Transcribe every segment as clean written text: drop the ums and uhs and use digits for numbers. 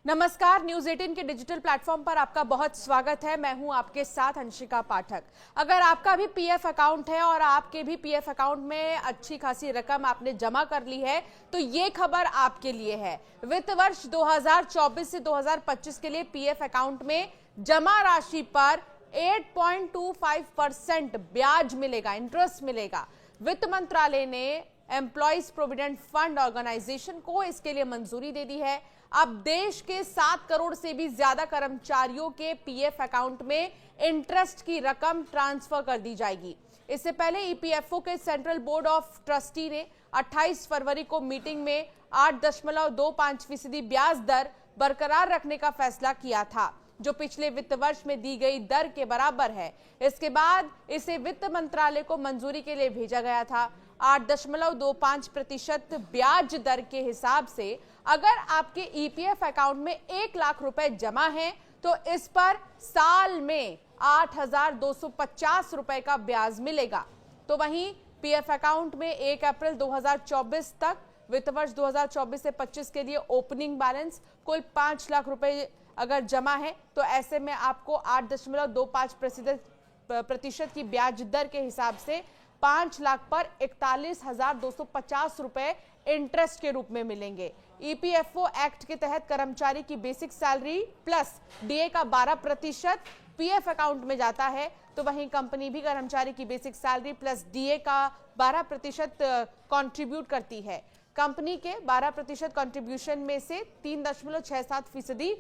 नमस्कार, न्यूज 18 के digital platform पर आपका बहुत स्वागत है। मैं हूं आपके साथ अंशिका पाठक। अगर आपका भी पीएफ अकाउंट है और आपके भी पीएफ अकाउंट में अच्छी खासी रकम आपने जमा कर ली है तो ये खबर आपके लिए है। वित्त वर्ष 2024 से 2025 के लिए पीएफ अकाउंट में जमा राशि पर 8.25% ब्याज मिलेगा, इंटरेस्ट मिलेगा। वित्त मंत्रालय ने एम्प्लॉइज प्रोविडेंट फंड ऑर्गेनाइजेशन को इसके लिए मंजूरी दे दी है। अब देश के 7 करोड़ से भी ज्यादा कर्मचारियों के पीएफ अकाउंट में इंटरेस्ट की रकम ट्रांसफर कर दी जाएगी। इससे पहले ईपीएफओ के सेंट्रल बोर्ड ऑफ ट्रस्टी ने 28 फरवरी को मीटिंग में 8.25% ब्याज दर बरकरार रखने का फैसला किया था, जो पिछले वित्त वर्ष में दी गई दर के बराबर है। इसके बाद इसे वित्त मंत्रालय को मंजूरी के लिए भेजा गया था। 8.25% ब्याज दर के हिसाब से अगर आपके ईपीएफ अकाउंट में 1 लाख रुपए जमा हैं तो इस पर साल में 8,250 रुपए का ब्याज मिलेगा। तो वहीं पीएफ अकाउंट में 1 अप्रैल 2024 तक वित्त वर्ष 2024 से 25 के लिए ओपनिंग बैलेंस कुल 5 लाख रुपए अगर जमा है तो ऐसे में आपको 8.25% की ब्याज दर के हिसाब से 5 लाख पर 41,250 रुपए इंटरेस्ट के रूप में मिलेंगे। ईपीएफओ एक्ट के तहत कर्मचारी की बेसिक सैलरी प्लस डीए का 12% पीएफ अकाउंट में जाता है, तो वहीं कंपनी भी कर्मचारी की बेसिक सैलरी प्लस डीए का 12% कंट्रीब्यूट करती है। कंपनी के 12% कंट्रीब्यूशन में से 3.67%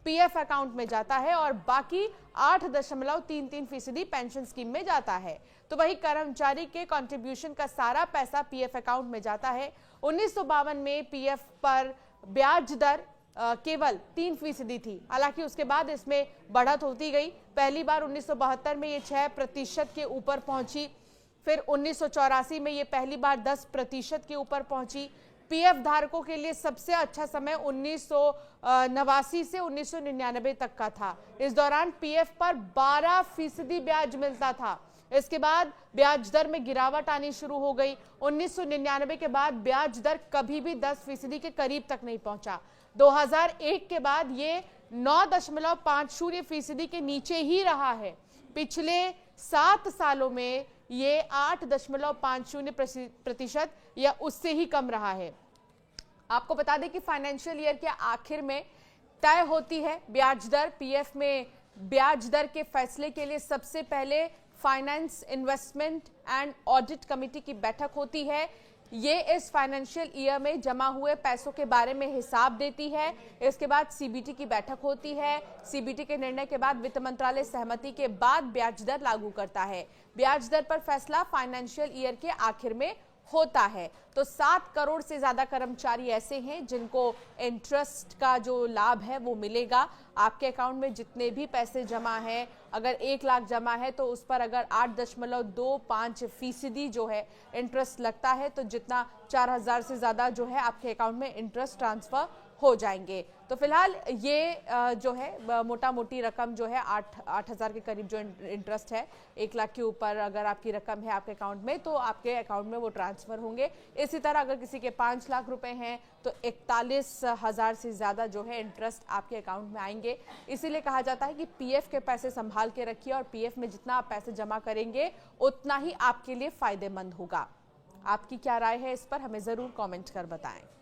पीएफ अकाउंट में जाता है और बाकी 8.33% पेंशन स्कीम में जाता है। तो वही कर्मचारी के कंट्रीब्यूशन का सारा पैसा पीएफ अकाउंट में जाता है। 1952 में पीएफ पर ब्याज दर केवल 3% थी, हालांकि उसके बाद इसमें बढ़त होती गई। पहली बार 1972 में ये 6% के ऊपर पहुंची, फिर 1984 में ये पहली बार 10% के ऊपर पहुंची। पीएफ धारकों के लिए सबसे अच्छा समय 1989 से 1999 तक का था। इस दौरान पीएफ पर 12% ब्याज मिलता था। इसके बाद ब्याज दर में गिरावट आनी शुरू हो गई। 1999 के बाद ब्याज दर कभी भी 10% के करीब तक नहीं पहुंचा। 2001 के बाद ये 9.50% के नीचे ही रहा है। पिछले 7 सालों में ये 8.50% या उससे ही कम रहा है। आपको बता दें कि फाइनेंशियल ईयर के आखिर में तय होती है ब्याज दर। पीएफ में ब्याज दर के फैसले के लिए सबसे पहले finance, investment and audit committee की बैठक होती है। ये इस फाइनेंशियल ईयर में जमा हुए पैसों के बारे में हिसाब देती है। इसके बाद सीबीटी की बैठक होती है। सीबीटी के निर्णय के बाद वित्त मंत्रालय सहमति के बाद ब्याज दर लागू करता है। ब्याज दर पर फैसला फाइनेंशियल ईयर के आखिर में होता है। तो 7 करोड़ से ज्यादा कर्मचारी ऐसे हैं जिनको इंटरेस्ट का जो लाभ है वो मिलेगा। आपके अकाउंट में जितने भी पैसे जमा हैं, अगर 1 लाख जमा है तो उस पर अगर 8.25% जो है इंटरेस्ट लगता है, तो जितना 4,000 से ज्यादा जो है आपके अकाउंट में इंटरेस्ट ट्रांसफर हो जाएंगे। तो फिलहाल ये जो है मोटा मोटी रकम जो है 8,000 के करीब जो इंटरेस्ट है, 1 लाख के ऊपर अगर आपकी रकम है आपके अकाउंट में तो आपके अकाउंट में वो ट्रांसफर होंगे। इसी तरह अगर किसी के 5 लाख रुपए हैं तो 41,000 से ज्यादा जो है इंटरेस्ट आपके अकाउंट में आएंगे। इसीलिए कहा जाता है कि पीएफ के पैसे संभाल के रखिए और पीएफ में जितना आप पैसे जमा करेंगे उतना ही आपके लिए फायदेमंद होगा। आपकी क्या राय है इस पर हमें जरूर कॉमेंट कर बताएं।